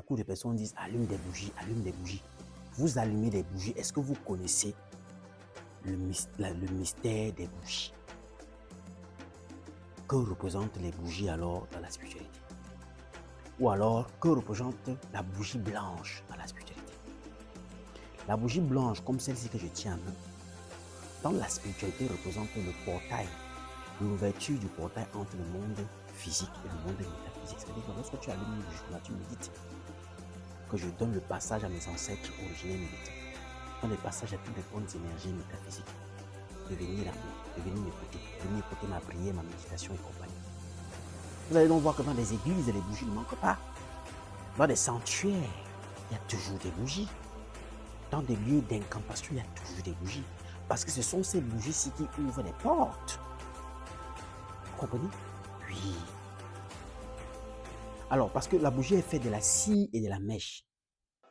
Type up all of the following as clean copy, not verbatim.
beaucoup de personnes disent allume des bougies, allume des bougies. Vous allumez des bougies. Est-ce que vous connaissez le mystère des bougies? Que représentent les bougies alors dans la spiritualité? Ou alors, que représente la bougie blanche dans la spiritualité? La bougie blanche, comme celle-ci que je tiens en main, dans la spiritualité, représente le portail, l'ouverture du portail entre le monde physique et le monde métaphysique. C'est-à-dire que lorsque tu allumes une bougie, là, tu médites, que je donne le passage à mes ancêtres originels méditants, dans les passages à toutes les bonnes énergies métaphysiques, de venir à moi, de venir écouter ma prière, ma méditation et compagnie. Vous allez donc voir que dans les églises, les bougies ne manquent pas. Dans des sanctuaires, il y a toujours des bougies. Dans des lieux d'incantation, il y a toujours des bougies. Parce que ce sont ces bougies-ci qui ouvrent les portes. Vous comprenez? Oui. Alors, parce que la bougie est faite de la scie et de la mèche.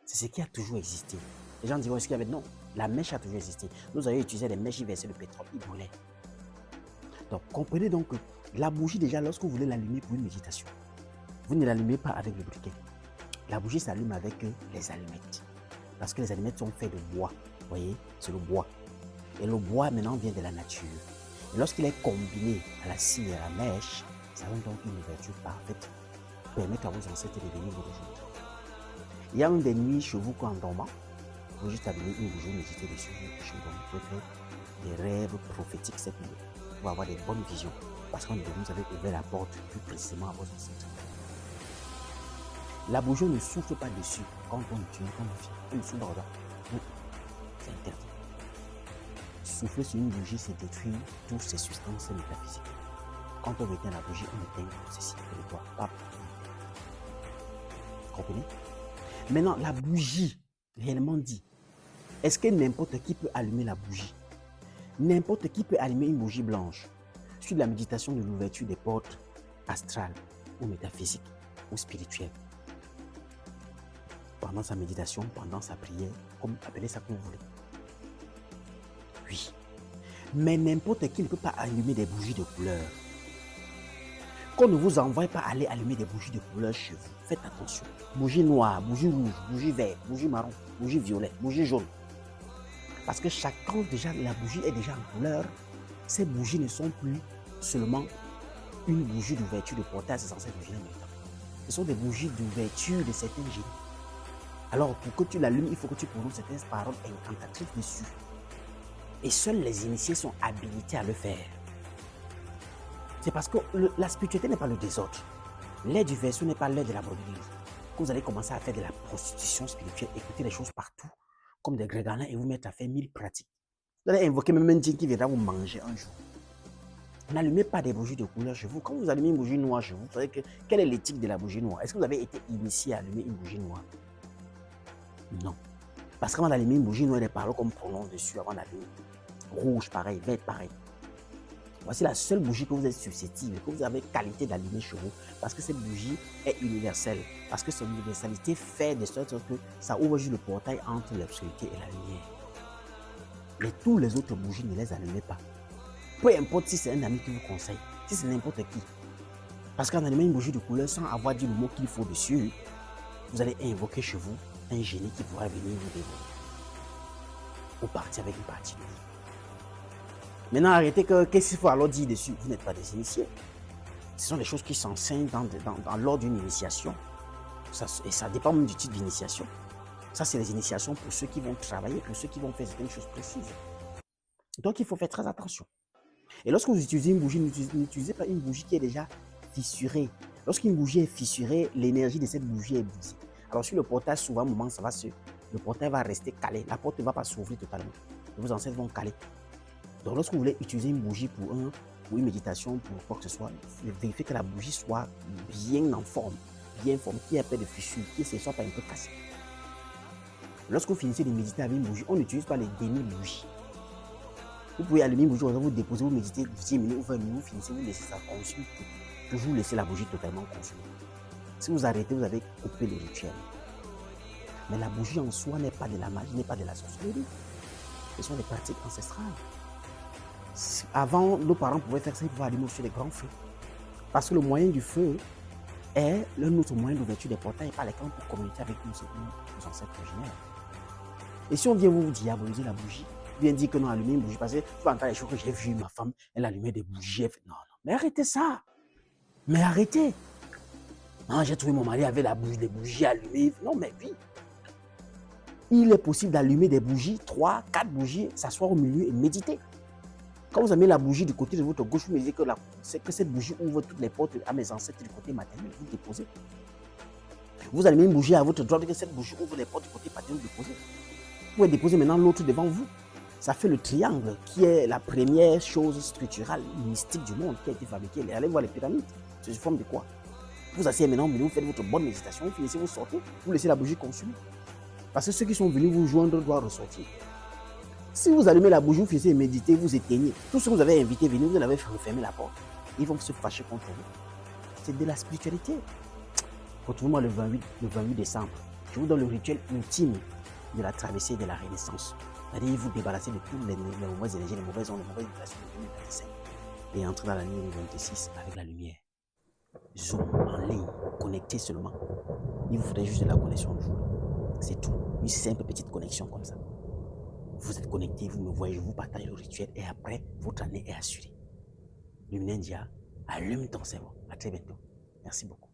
C'est ce qui a toujours existé. Les gens diront, est-ce qu'il y avait? Non, la mèche a toujours existé. Nous avions utilisé les mèches, ils versaient le pétrole, ils brûlaient. Donc, comprenez donc que la bougie, déjà, lorsque vous voulez l'allumer pour une méditation, vous ne l'allumez pas avec le briquet. La bougie s'allume avec les allumettes. Parce que les allumettes sont faites de bois. Vous voyez, c'est le bois. Et le bois, maintenant, vient de la nature. Et lorsqu'il est combiné à la scie et à la mèche, ça donne donc une ouverture parfaite pour permettre à vos ancêtres de venir vous rejoindre. Il y a même des nuits chez vous qu'en dormant, vous pouvez juste allumer une bougie, méditer dessus, vous pouvez faire des rêves prophétiques cette nuit. Vous pouvez avoir des bonnes visions. Parce que vous avez ouvert la porte plus précisément à vos ancêtres. La bougie ne souffle pas dessus quand on utilise, quand on fait. Elle ne souffle pas. C'est interdit. Souffler sur une bougie, c'est détruire toutes ces substances métaphysiques. Quand on éteint la bougie, on éteint ceci, le bois. Vous comprenez? Maintenant, la bougie, réellement dit, est-ce que n'importe qui peut allumer la bougie? N'importe qui peut allumer une bougie blanche sur la méditation de l'ouverture des portes astrales ou métaphysiques ou spirituelles. Pendant sa méditation, pendant sa prière, comme appelez ça comme vous voulez. Oui. Mais n'importe qui ne peut pas allumer des bougies de couleur. Qu'on ne vous envoie pas aller allumer des bougies de couleur chez vous. Faites attention. Bougie noire, bougie rouge, bougie verte, bougie marron, bougie violette, bougie jaune. Parce que chacun, déjà, la bougie est déjà en couleur. Ces bougies ne sont plus seulement une bougie d'ouverture de portail à ses ancêtres originels. Ce sont des bougies d'ouverture de certains génies. Alors, pour que tu l'allumes, il faut que tu prononces certaines paroles incantatrices dessus. Et seuls les initiés sont habilités à le faire. C'est parce que la spiritualité n'est pas le désordre. L'air du verso n'est pas l'air de la broderie. Que vous allez commencer à faire de la prostitution spirituelle, écouter les choses partout, comme des gréganins, et vous mettre à faire 1000 pratiques. Vous allez invoquer même un djinn qui viendra vous manger un jour. N'allumez pas des bougies de couleur chez vous. Quand vous allumez une bougie noire chez vous, vous savez quelle est l'éthique de la bougie noire? Est-ce que vous avez été initié à allumer une bougie noire? Non. Parce qu'avant d'allumer une bougie noire, il y a des paroles qu'on prononce dessus avant d'allumer. Rouge, pareil, vert, pareil. Voici la seule bougie que vous êtes susceptible, que vous avez qualité d'allumer chez vous. Parce que cette bougie est universelle. Parce que son universalité fait de sorte que ça ouvre juste le portail entre l'obscurité et la lumière. Mais tous les autres bougies, ne les allumez pas. Peu importe si c'est un ami qui vous conseille, si c'est n'importe qui. Parce qu'en allumant une bougie de couleur sans avoir dit le mot qu'il faut dessus, vous allez invoquer chez vous un génie qui pourra venir vous dévorer. Ou partir avec une partie de vous. Maintenant, arrêtez qu'est-ce qu'il faut alors dire dessus? Vous n'êtes pas des initiés. Ce sont des choses qui s'enseignent dans l'ordre d'une initiation. Et ça dépend même du type d'initiation. Ça, c'est les initiations pour ceux qui vont travailler, pour ceux qui vont faire certaines choses précises. Donc, il faut faire très attention. Et lorsque vous utilisez une bougie, n'utilisez pas une bougie qui est déjà fissurée. Lorsqu'une bougie est fissurée, l'énergie de cette bougie est brisée. Alors, sur le portail, souvent, à un moment, le portail va rester calé. La porte ne va pas s'ouvrir totalement. Et vos ancêtres vont caler. Donc, lorsque vous voulez utiliser une bougie pour une méditation, pour quoi que ce soit, vérifiez que la bougie soit bien en forme, bien formée, qu'il n'y ait pas de fissure, qu'il ne soit pas un peu cassé. Lorsque vous finissez de méditer avec une bougie, on n'utilise pas les demi-bougies. Vous pouvez allumer une bougie, vous déposez, vous méditez 10 minutes ou 20 minutes, vous finissez, vous laissez ça consumer. Toujours laisser la bougie totalement consumée. Si vous arrêtez, vous avez coupé le rituel. Mais la bougie en soi n'est pas de la magie, n'est pas de la sorcellerie. Ce sont des pratiques ancestrales. Avant, nos parents pouvaient faire ça, ils pouvaient allumer aussi les grands feux. Parce que le moyen du feu est l'un autre moyen d'ouverture des portails par lesquels on peut communiquer avec nos ancêtres originaires. Et si on vient vous diaboliser la bougie, bien dire que non, allumer une bougie, parce que tu vas entendre les choses que j'ai vu ma femme, elle allumait des bougies. Non, non, mais arrêtez ça. Mais arrêtez. Non, j'ai trouvé mon mari avec la bougie, des bougies allumées. Non, mais oui. Il est possible d'allumer des bougies, 3, 4 bougies, s'asseoir au milieu et méditer. Quand vous avez la bougie du côté de votre gauche, vous me dites que cette bougie ouvre toutes les portes à mes ancêtres du côté maternel, vous déposez. Vous allumez une bougie à votre droite, que cette bougie ouvre les portes du côté paternel, vous déposez. Vous pouvez déposer maintenant l'autre devant vous. Ça fait le triangle qui est la première chose structurale, mystique du monde qui a été fabriquée. Allez voir les pyramides. C'est une forme de quoi? Vous asseyez maintenant au milieu, vous faites votre bonne méditation, vous finissez, vous sortez, vous laissez la bougie consumer. Parce que ceux qui sont venus vous joindre doivent ressortir. Si vous allumez la bougie, vous finissez de méditer, vous éteignez. Tous ceux que vous avez invités venir, vous avez refermé la porte. Ils vont se fâcher contre vous. C'est de la spiritualité. Retrouvez-moi le 28 décembre. Je vous donne le rituel ultime de la traversée de la Renaissance. C'est-à-dire vous débarrasser de toutes les mauvaises énergies, les mauvaises ondes, les mauvaises vibrations de 2025 et entrer dans l'année 2026 avec la lumière. Zoom, en ligne, connecté seulement. Il vous faudrait juste de la connexion de jour. C'est tout. Une simple petite connexion comme ça. Vous êtes connecté, vous me voyez, je vous partage le rituel et après, votre année est assurée. Luminendia, allume ton cerveau. À très bientôt. Merci beaucoup.